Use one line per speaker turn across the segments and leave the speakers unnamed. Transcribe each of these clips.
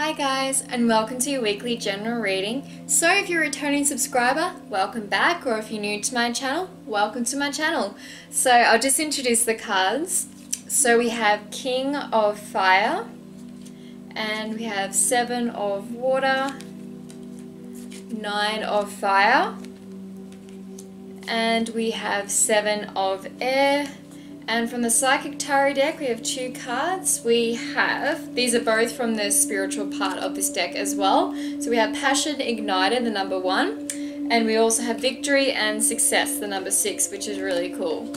Hi guys, and welcome to your weekly general reading. So if you're a returning subscriber, welcome back, or if you're new to my channel, welcome to my channel. So I'll just introduce the cards. So we have King of Fire, and we have Seven of Water, Nine of Fire, and we have Seven of Air. And from the Psychic Tarot deck, we have two cards. These are both from the spiritual part of this deck as well. So we have Passion Ignited, the number 1, and we also have Victory and Success, the number 6, which is really cool.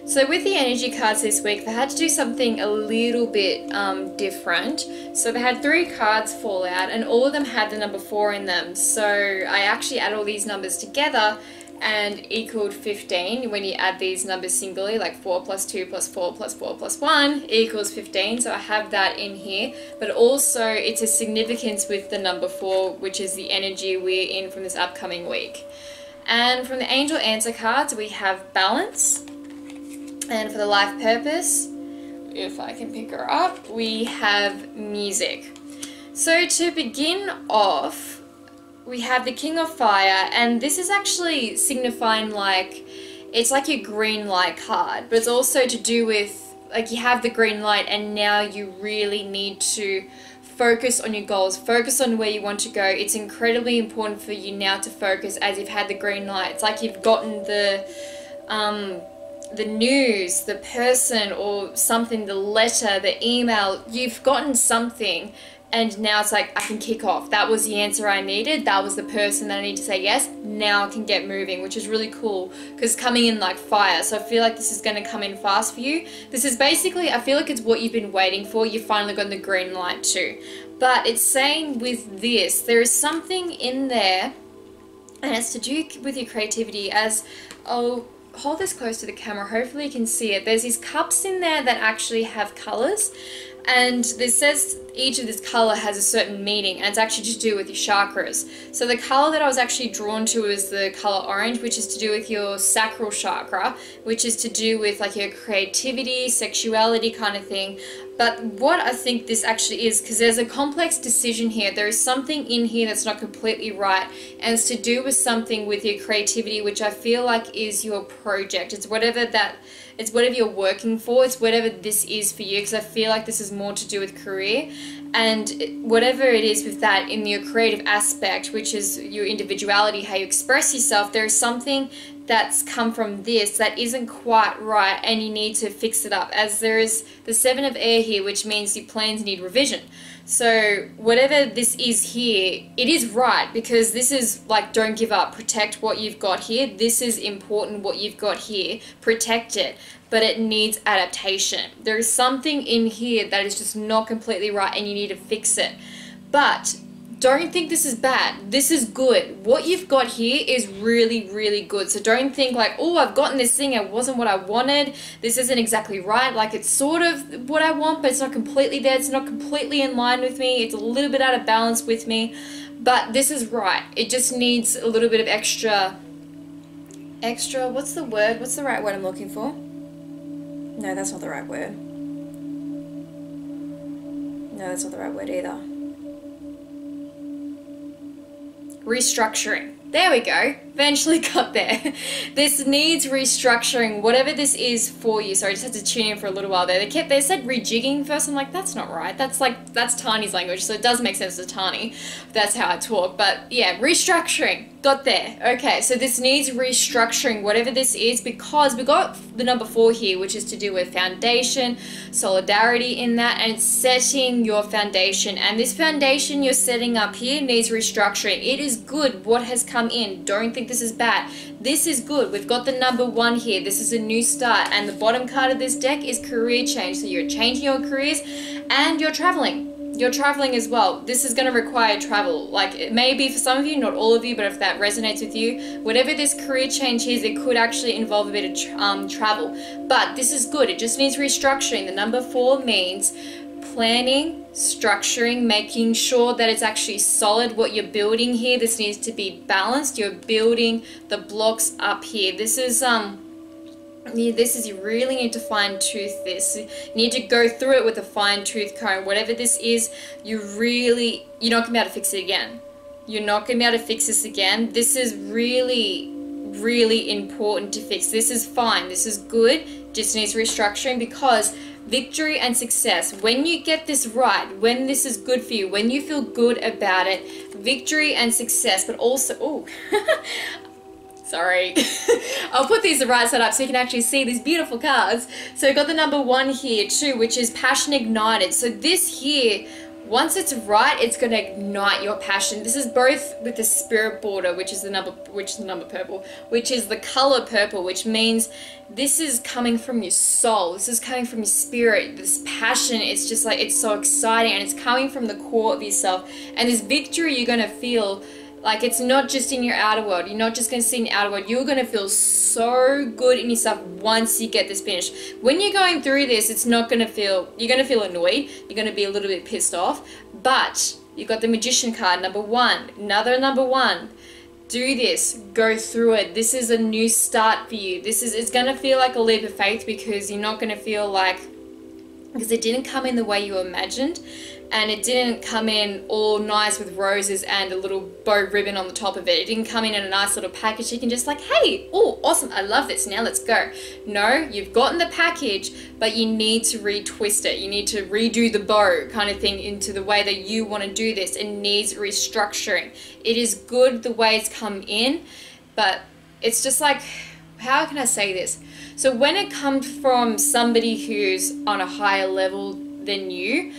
So with the energy cards this week, they had to do something a little bit different. So they had 3 cards fall out, and all of them had the number 4 in them. So I actually add all these numbers together and equaled 15 when you add these numbers singly, like 4 plus 2 plus 4 plus 4 plus 1 equals 15. So I have that in here, but also it's a significance with the number 4, which is the energy we're in from this upcoming week. And from the Angel Answer cards, we have Balance. And for the Life Purpose, if I can pick her up, we have Music. So to begin off, we have the King of Fire, and this is actually signifying it's like your green light card, but it's also to do with you have the green light and now you really need to focus on your goals, focus on where you want to go. It's incredibly important for you now to focus as you've had the green light. It's like you've gotten the news, the person or something, the letter, the email, you've gotten something. And now it's like, I can kick off. That was the answer I needed. That was the person that I need to say yes. Now I can get moving, which is really cool because coming in like fire. So I feel like this is going to come in fast for you. This is basically, I feel like it's what you've been waiting for. You've finally gotten the green light too. But it's saying with this, there is something in there, and it's to do with your creativity. As I'll hold this close to the camera, hopefully you can see it. There's these cups in there that actually have colors. And this says each of this color has a certain meaning, and it's actually to do with your chakras. So the color that I was actually drawn to is the color orange, which is to do with your sacral chakra, which is to do with like your creativity, sexuality kind of thing. But what I think this actually is, because there's a complex decision here, there is something in here that's not completely right, and it's to do with something with your creativity, which I feel like is your project. It's whatever you're working for, it's whatever this is for you, because I feel like this is more to do with career, and whatever it is with that in your creative aspect, which is your individuality, how you express yourself, there is something that's come from this that isn't quite right, and you need to fix it up, as there is the 7 of Air here, which means your plans need revision. So whatever this is here, it is right, because this is like, don't give up, protect what you've got here. This is important, what you've got here, protect it, but it needs adaptation. There is something in here that is just not completely right and you need to fix it. But don't think this is bad. This is good. What you've got here is really, really good. So don't think like, oh, I've gotten this thing, it wasn't what I wanted. This isn't exactly right. Like, it's sort of what I want, but it's not completely there. It's not completely in line with me. It's a little bit out of balance with me. But this is right. It just needs a little bit of extra, what's the word? What's the right word I'm looking for? No, that's not the right word. No, that's not the right word either. Restructuring. There we go. Eventually got there. This needs restructuring, whatever this is for you. Sorry, I just had to tune in for a little while there. They said rejigging first. I'm like, that's not right. That's Tani's language, so it does make sense to Tani. That's how I talk. But yeah, restructuring. Got there. Okay, so this needs restructuring, whatever this is, because we got the number 4 here, which is to do with foundation, solidarity in that, and it's setting your foundation. And this foundation you're setting up here needs restructuring. It is good what has come in. Don't think this is bad. This is good. We've got the number 1 here. This is a new start. And the bottom card of this deck is career change. So you're changing your careers and you're traveling. You're traveling as well. This is going to require travel. Like, it may be for some of you, not all of you, but if that resonates with you, whatever this career change is, it could actually involve a bit of travel. But this is good. It just needs restructuring. The number 4 means planning, structuring, making sure that it's actually solid what you're building here. This needs to be balanced. You're building the blocks up here. This is This is, you really need to fine tooth this. You need to go through it with a fine tooth comb. Whatever this is, you're not going to be able to fix it again. You're not going to be able to fix this again. This is really, really important to fix. This is fine. This is good. Just needs restructuring, because victory and success, when you get this right, when this is good for you, when you feel good about it, victory and success, but also, oh, sorry. I'll put these the right side up so you can actually see these beautiful cards. So we've got the number 1 here too, which is passion ignited. So this here, once it's right, it's going to ignite your passion. This is both with the spirit border, which is the number purple, which is the color purple, which means this is coming from your soul. This is coming from your spirit. This passion, it's just like, it's so exciting, and it's coming from the core of yourself. And this victory you're going to feel, like, it's not just in your outer world. You're not just going to see in your outer world. You're going to feel so good in yourself once you get this finished. When you're going through this, it's not going to feel, you're going to feel annoyed. You're going to be a little bit pissed off. But you've got the Magician card, number 1. Another number 1. Do this. Go through it. This is a new start for you. It's going to feel like a leap of faith, because you're not going to feel like, because it didn't come in the way you imagined. And it didn't come in all nice with roses and a little bow ribbon on the top of it. It didn't come in a nice little package. You can just like, hey, oh, awesome, I love this, now let's go. No, you've gotten the package, but you need to retwist it. You need to redo the bow kind of thing into the way that you want to do this. It needs restructuring. It is good the way it's come in, but it's just like, how can I say this? So when it comes from somebody who's on a higher level than you,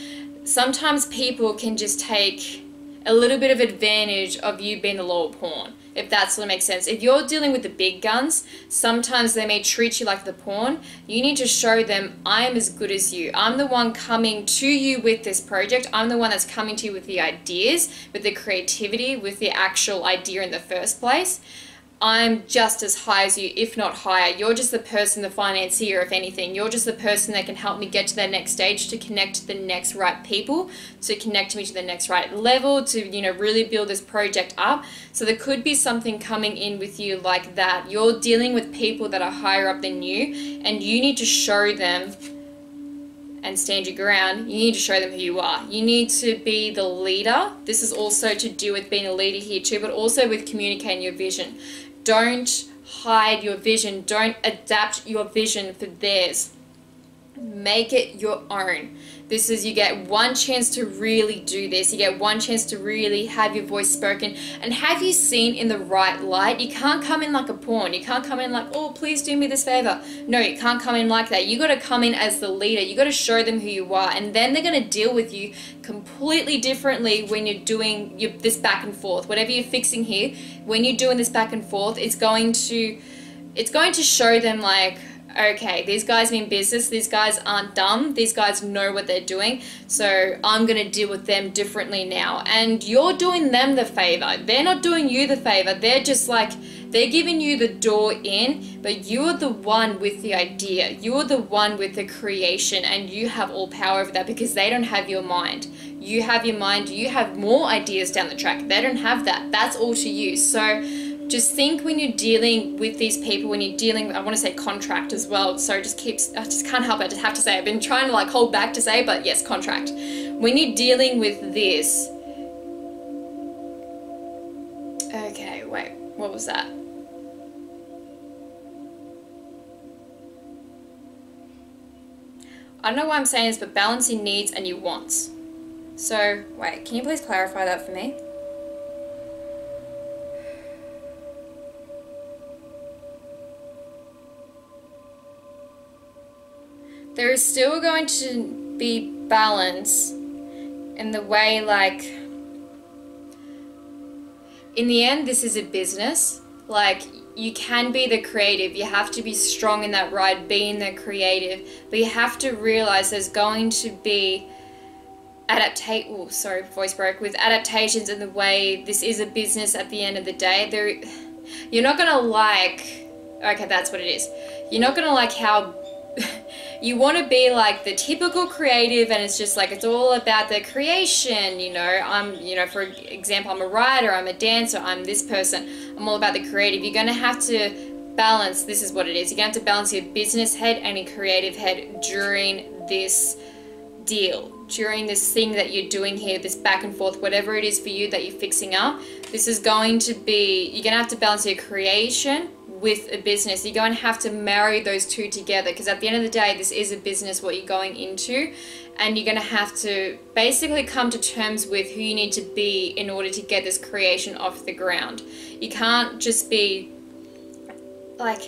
sometimes people can just take a little bit of advantage of you being the lower pawn, if that's what makes sense. If you're dealing with the big guns, sometimes they may treat you like the pawn. You need to show them, I am as good as you. I'm the one coming to you with this project. I'm the one that's coming to you with the ideas, with the creativity, with the actual idea in the first place. I'm just as high as you, if not higher. You're just the person, the financier, if anything. You're just the person that can help me get to that next stage, to connect to the next right people, to connect me to the next right level, to, you know, really build this project up. So there could be something coming in with you like that. You're dealing with people that are higher up than you, and you need to show them and stand your ground. You need to show them who you are. You need to be the leader. This is also to do with being a leader here too, but also with communicating your vision. Don't hide your vision. Don't adapt your vision for theirs. Make it your own. This is, you get one chance to really do this. You get one chance to really have your voice spoken and have you seen in the right light. You can't come in like a pawn. You can't come in like, oh, please do me this favor. No, you can't come in like that. You got to come in as the leader. You got to show them who you are, and then they're going to deal with you completely differently when you're doing this back and forth. Whatever you're fixing here, when you're doing this back and forth, it's going to show them like, okay, these guys mean business, these guys aren't dumb, these guys know what they're doing, so I'm going to deal with them differently now. And you're doing them the favor. They're not doing you the favor. They're just like, they're giving you the door in, but you're the one with the idea. You're the one with the creation, and you have all power over that because they don't have your mind. You have your mind, you have more ideas down the track. They don't have that. That's all to you. So just think when you're dealing with these people, when you're dealing with, I want to say contract as well, so I just can't help it, I just have to say, I've been trying to like hold back to say, but yes, contract. When you're dealing with this, okay, wait, what was that? I don't know why I'm saying this, but balancing needs and your wants. So, wait, can you please clarify that for me? There is still going to be balance in the way, like, in the end, this is a business. Like, you can be the creative. You have to be strong in that ride, being the creative. But you have to realize there's going to be with adaptations in the way this is a business at the end of the day. You're not going to like, okay, that's what it is. You're not going to like how you want to be like the typical creative, and it's just like, it's all about the creation, you know, for example, I'm a writer, I'm a dancer, I'm this person, I'm all about the creative. You're going to have to balance, this is what it is. You're going to have to balance your business head and your creative head during this deal, during this thing that you're doing here, this back and forth, whatever it is for you that you're fixing up. This is going to be, you're going to have to balance your creation with a business. You're going to have to marry those two together, because at the end of the day, this is a business, what you're going into, and you're going to have to basically come to terms with who you need to be in order to get this creation off the ground. You can't just be like,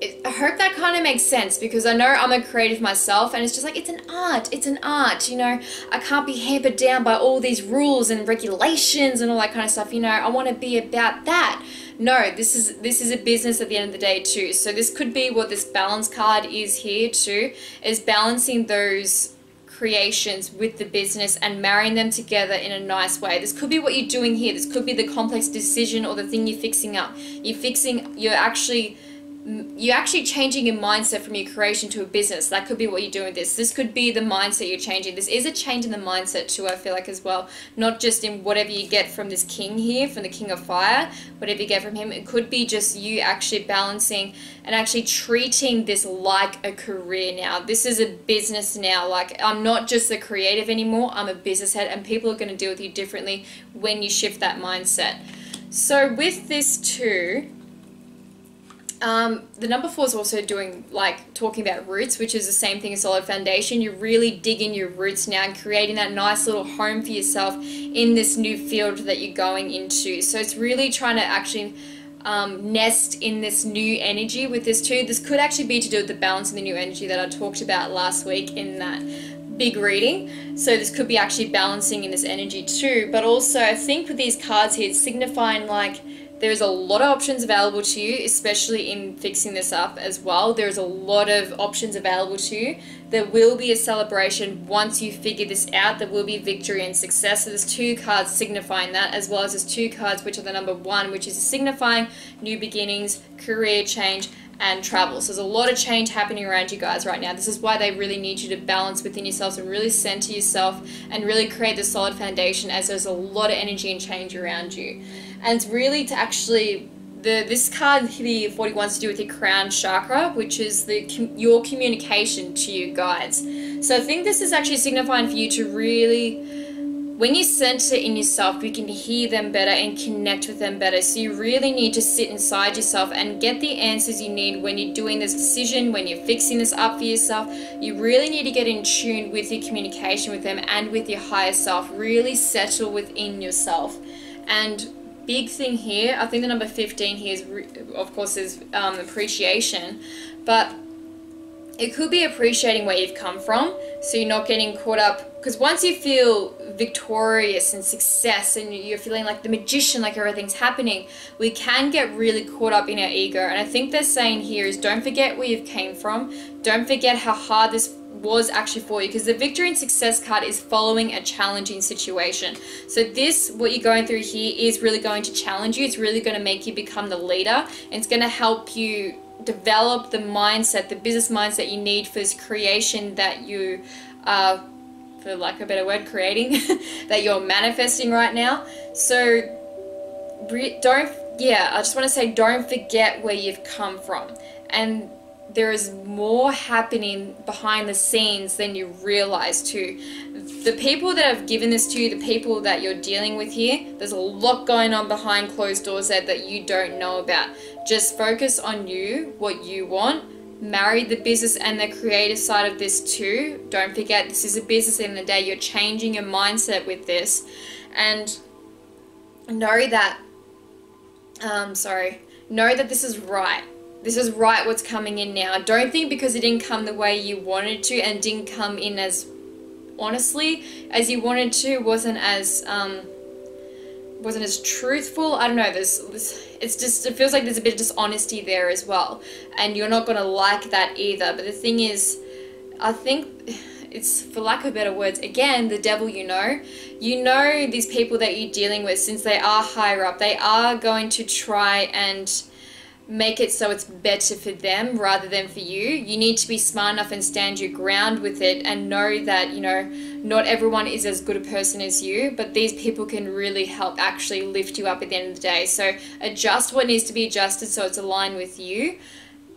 I hope that kind of makes sense, because I know I'm a creative myself, and it's just like, it's an art, you know. I can't be hampered down by all these rules and regulations and all that kind of stuff, you know. I want to be about that. No, this is a business at the end of the day too. So this could be what this balance card is here too, is balancing those creations with the business and marrying them together in a nice way. This could be what you're doing here. This could be the complex decision or the thing you're fixing up. You're actually changing your mindset from your creation to a business. That could be what you're doing with this. This could be the mindset you're changing. This is a change in the mindset too, I feel like, as well. Not just in whatever you get from this king here, from the King of Fire, whatever you get from him. It could be just you actually balancing and actually treating this like a career now. This is a business now. Like, I'm not just a creative anymore. I'm a business head, and people are going to deal with you differently when you shift that mindset. So with this too, the number 4 is also doing, like, talking about roots, which is the same thing as solid foundation. You're really digging your roots now and creating that nice little home for yourself in this new field that you're going into. So it's really trying to actually nest in this new energy with this too. This could actually be to do with the balance and the new energy that I talked about last week in that big reading. So this could be actually balancing in this energy too. But also, I think with these cards here, it's signifying like there's a lot of options available to you, especially in fixing this up as well. There's a lot of options available to you. There will be a celebration once you figure this out. There will be victory and success. So there's 2 cards signifying that, as well as there's 2 cards which are the number 1, which is signifying new beginnings, career change, and travel. So there's a lot of change happening around you guys right now. This is why they really need you to balance within yourselves and really center yourself and really create the solid foundation, as there's a lot of energy and change around you. And it's really to actually, this card here, 41, is to do with your crown chakra, which is your communication to your guides. So I think this is actually signifying for you to really, when you center in yourself, you can hear them better and connect with them better. So you really need to sit inside yourself and get the answers you need when you're doing this decision, when you're fixing this up for yourself. You really need to get in tune with your communication with them and with your higher self. Really settle within yourself. And big thing here, I think the number 15 here is, of course, is appreciation. But it could be appreciating where you've come from, so you're not getting caught up, because once you feel victorious and success and you're feeling like the magician, like everything's happening, we can get really caught up in our ego. And I think they're saying here is, don't forget where you've came from. Don't forget how hard this was actually for you, because the victory and success card is following a challenging situation. So this, what you're going through here, is really going to challenge you. It's really going to make you become the leader, and it's going to help you develop the mindset, the business mindset you need for this creation that you are, for lack of a better word, creating, that you're manifesting right now. So I just want to say, don't forget where you've come from. And there is more happening behind the scenes than you realize too. The people that have given this to you, the people that you're dealing with here, there's a lot going on behind closed doors there that you don't know about. Just focus on you, what you want. Marry the business and the creative side of this too. Don't forget, this is a business at the end of the day. You're changing your mindset with this. And know that, know that this is right. This is right what's coming in now. Don't think because it didn't come the way you wanted to and didn't come in as honestly as you wanted to, wasn't as truthful. I don't know, it feels like there's a bit of dishonesty there as well. And you're not going to like that either. But the thing is, I think it's, for lack of better words, again, the devil, you know these people that you're dealing with, since they are higher up, they are going to try and make it so it's better for them rather than for you. You need to be smart enough and stand your ground with it and know that, you know, not everyone is as good a person as you, but these people can really help actually lift you up at the end of the day. So adjust what needs to be adjusted so it's aligned with you,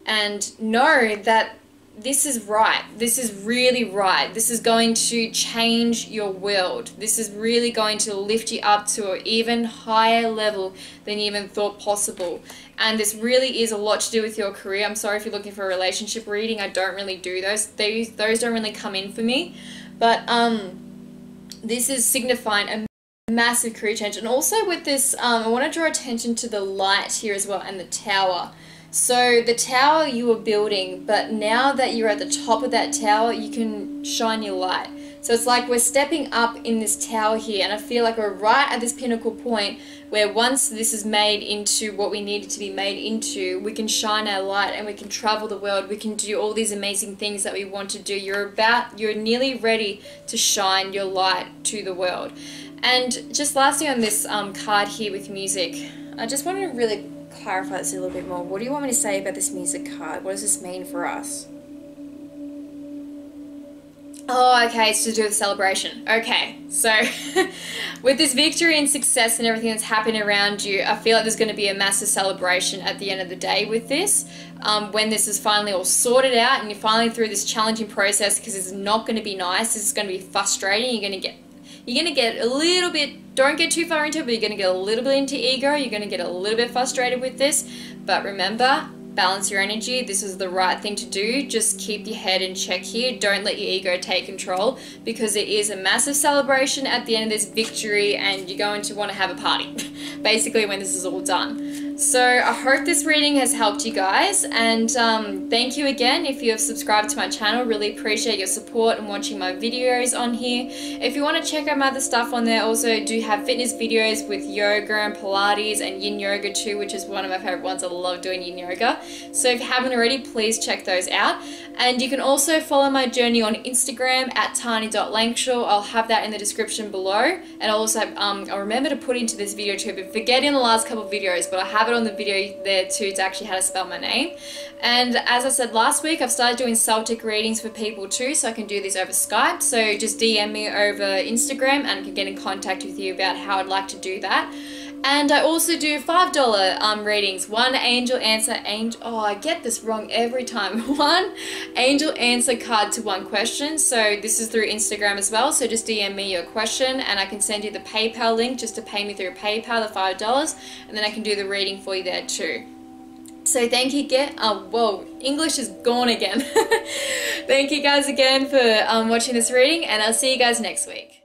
and know that this is right. This is really right. This is going to change your world. This is really going to lift you up to an even higher level than you even thought possible. And this really is a lot to do with your career. I'm sorry if you're looking for a relationship reading. I don't really do those. Those don't really come in for me. But this is signifying a massive career change. And also with this, I want to draw attention to the light here as well and the tower. So the tower you were building, but now that you're at the top of that tower, you can shine your light. So it's like we're stepping up in this tower here, and I feel like we're right at this pinnacle point where once this is made into what we need it to be made into, we can shine our light and we can travel the world. We can do all these amazing things that we want to do. You're nearly ready to shine your light to the world. And just lastly on this card here with music, I just want to really clarify this a little bit more. What do you want me to say about this music card? What does this mean for us? Oh, okay, it's to do with celebration. Okay, so with this victory and success and everything that's happening around you, I feel like there's going to be a massive celebration at the end of the day with this. When this is finally all sorted out and you're finally through this challenging process, because it's not going to be nice. This is going to be frustrating. You're going to get a little bit, don't get too far into it, but you're going to get a little bit into ego. You're going to get a little bit frustrated with this. But remember, balance your energy. This is the right thing to do. Just keep your head in check here. Don't let your ego take control, because it is a massive celebration at the end of this victory and you're going to want to have a party basically when this is all done. So I hope this reading has helped you guys, and thank you again if you have subscribed to my channel. Really appreciate your support and watching my videos on here. If you want to check out my other stuff on there, also do have fitness videos with yoga and Pilates and yin yoga too, which is one of my favorite ones. I love doing yin yoga. So if you haven't already, please check those out. And you can also follow my journey on Instagram at tiny.langshaw. I'll have that in the description below. And also, I'll remember to put into this video too, but forgetting the last couple of videos, but I have it on the video there too to actually how to spell my name. And as I said last week, I've started doing Celtic readings for people too, so I can do this over Skype. So just DM me over Instagram and I can get in contact with you about how I'd like to do that. And I also do $5 readings. One angel answer, oh, I get this wrong every time. One angel answer card to one question. So this is through Instagram as well. So just DM me your question and I can send you the PayPal link just to pay me through PayPal, the $5, and then I can do the reading for you there too. So thank you again. Whoa, English is gone again. Thank you guys again for watching this reading, and I'll see you guys next week.